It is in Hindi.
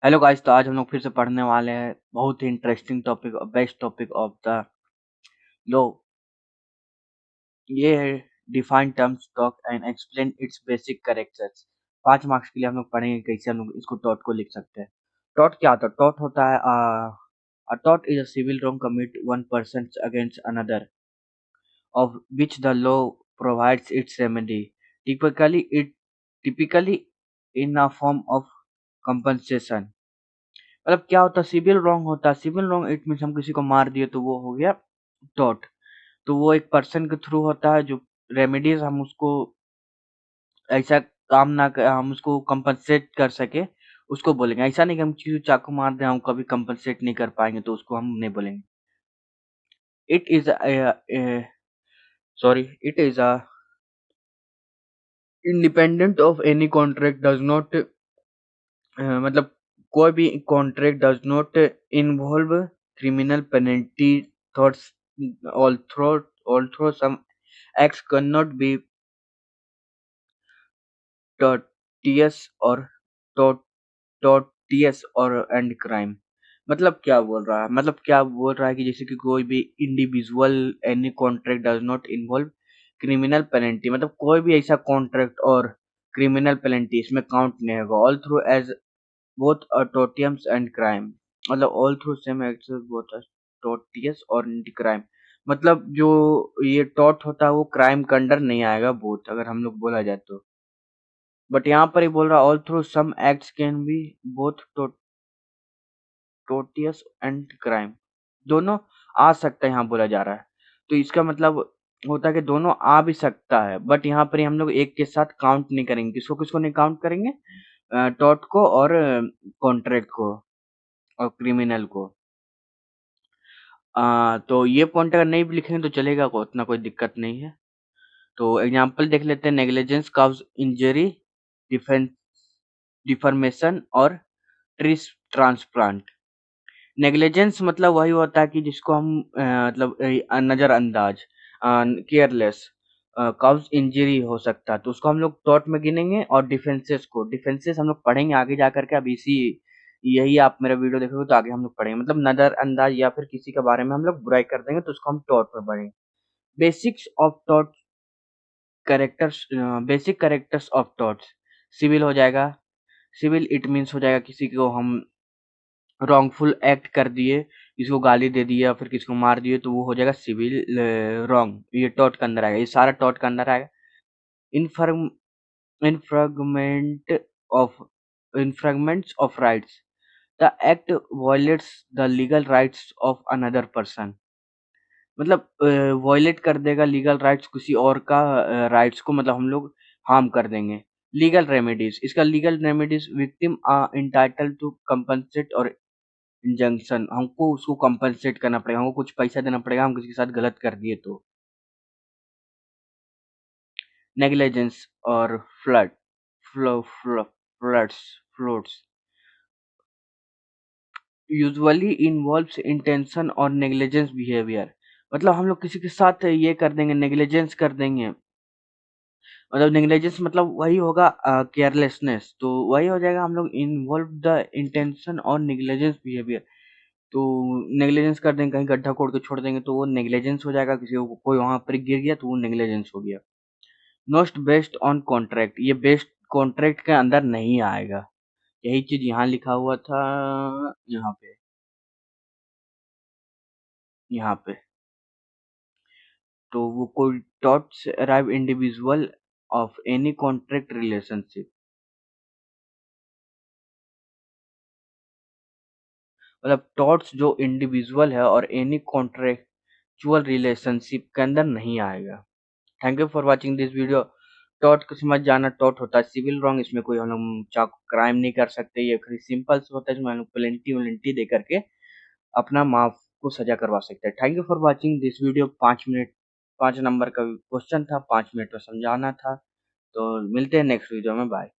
हेलो गाइस, तो आज हम लोग फिर से पढ़ने वाले हैं बहुत ही इंटरेस्टिंग टॉपिक और best topic of the low. ये है define terms taught and explain it's basic characters. 5 marks के लिए हम लोग पढ़ेंगे कैसे हम लोग इसको टॉट को लिख सकते हैं। टॉट क्या होता है? टॉट होता है a tort is a civil wrong commit one person against another of which the law provides its remedy. Typically in a form of compensation. मतलब क्या होता है? सिविल रॉन्ग होता है। सिविल रॉन्ग इट मीन्स हम किसी को मार दिए तो वो हो गया टॉर्ट। तो वो एक पर्सन के थ्रू होता है जो रेमेडीज हम उसको ऐसा काम ना कर, हम उसको कंपनसेट कर सके उसको बोलेंगे। ऐसा नहीं कि हम किसी को चाकू मार दें हम कभी कंपनसेट नहीं कर पाएंगे तो उसको हम नहीं बोलेंगे। It is sorry it is a independent of any contract does not मतलब कोई भी contract does not involve criminal penalty thoughts although some acts cannot be tortious or tort- tortious or and crime। मतलब क्या बोल रहा है? मतलब क्या बोल रहा है कि जैसे कि कोई भी individual any contract does not involve criminal penalty, मतलब कोई भी ऐसा कॉन्ट्रैक्ट और क्रिमिनल पेनल्टी इसमें काउंट नहीं होगा। All through as both are tortious and crime, मतलब all through same acts both are tortious और crime। मतलब जो ये टॉट होता है वो क्राइम के अंडर नहीं आएगा बोथ, अगर हम लोग बोला जाए तो। बट यहाँ पर ही बोल रहा all through some acts can be both tortious and crime, दोनों आ सकता है यहाँ बोला जा रहा है। तो इसका मतलब होता है कि दोनों आ भी सकता है, बट यहाँ पर ही हम लोग एक के साथ काउंट नहीं करेंगे। किसको किसको नहीं काउंट करेंगे? टॉट को और कॉन्ट्रैक्ट को और क्रिमिनल को। तो ये पॉइंट अगर नहीं भी लिखेंगे तो चलेगा, को उतना कोई दिक्कत नहीं है। तो एग्जांपल देख लेते हैं। Negligence cause injury, defence defamation और ट्रिस ट्रांसप्लांट। नेग्लिजेंस मतलब वही होता है कि जिसको हम मतलब नजरअंदाज, केयरलेस, काउज इंजरी हो सकता है तो उसको हम लोग टॉट में गिनेंगे। और डिफेंसेस हम लोग पढ़ेंगे आगे जा करके। अब इसी यही आप मेरा वीडियो देखोगे तो आगे हम लोग पढ़ेंगे। मतलब नजरअंदाज या फिर किसी के बारे में हम लोग बुराई कर देंगे तो उसको हम टॉट में पढ़ेंगे। बेसिक्स ऑफ टॉट characters, basic characters of torts. Civil हो जाएगा। सिविल इट मीन्स हो जाएगा किसी को हम रॉन्गफुल एक्ट कर दिए, किसी को गाली दे दिया या फिर किसी को मार दिए तो वो हो जाएगा सिविल रॉन्ग। ये टॉट के अंदर आएगा, ये सारा टॉट के अंदर आएगा। Inform infringement of infringements of rights, the act violates the legal rights of another person. मतलब वायलेट कर देगा लीगल राइट्स किसी और का राइट्स को, मतलब हम लोग हार्म कर देंगे। लीगल रेमेडीज, इसका legal remedies victim are entitled to compensate और इंजंक्शन, हमको उसको कंपनसेट करना पड़ेगा, हमको कुछ पैसा देना पड़ेगा हम किसी के साथ गलत कर दिए तो। नेग्लिजेंस और flood flow flow floods floats usually involves intention और नेग्लिजेंस बिहेवियर। मतलब हम लोग किसी के साथ ये कर देंगे, नेग्लिजेंस कर देंगे। मतलब नेग्लिजेंस मतलब वही होगा केयरलेसनेस, तो वही हो जाएगा हम लोग इन्वॉल्व द इंटेंशन और नेग्लिजेंस बिहेवियर। तो नेग्लिजेंस कर देंगे, कहीं गड्ढा खोद के छोड़ देंगे तो वो नेग्लिजेंस हो जाएगा। किसी को कोई वहां पर गिर गया तो वो नेग्लिजेंस हो गया। नॉट बेस्ड ऑन कॉन्ट्रैक्ट, ये बेस्ड कॉन्ट्रैक्ट के अंदर नहीं आएगा। यही चीज यहाँ लिखा हुआ था, यहाँ पे, यहाँ पे। तो वो कोई torts arrive individual of any contract relationship, मतलब टॉट्स जो इंडिविजुअल है और एनी कॉन्ट्रेक्चुअल रिलेशनशिप के अंदर नहीं आएगा। Thank you for watching this video. टॉट को समझ जाना, टॉट होता है सिविल रॉन्ग, इसमें कोई हम लोग चाकू क्राइम नहीं कर सकते। ये खाली सिंपल से होता है इसमें हम लोग प्लेंटी वलेंटी दे करके अपना माफ को सजा करवा सकते हैं। Thank you for watching this video. 5 minute 5 number का क्वेश्चन था, 5 मिनट में समझाना था। तो मिलते हैं नेक्स्ट वीडियो में। बाय।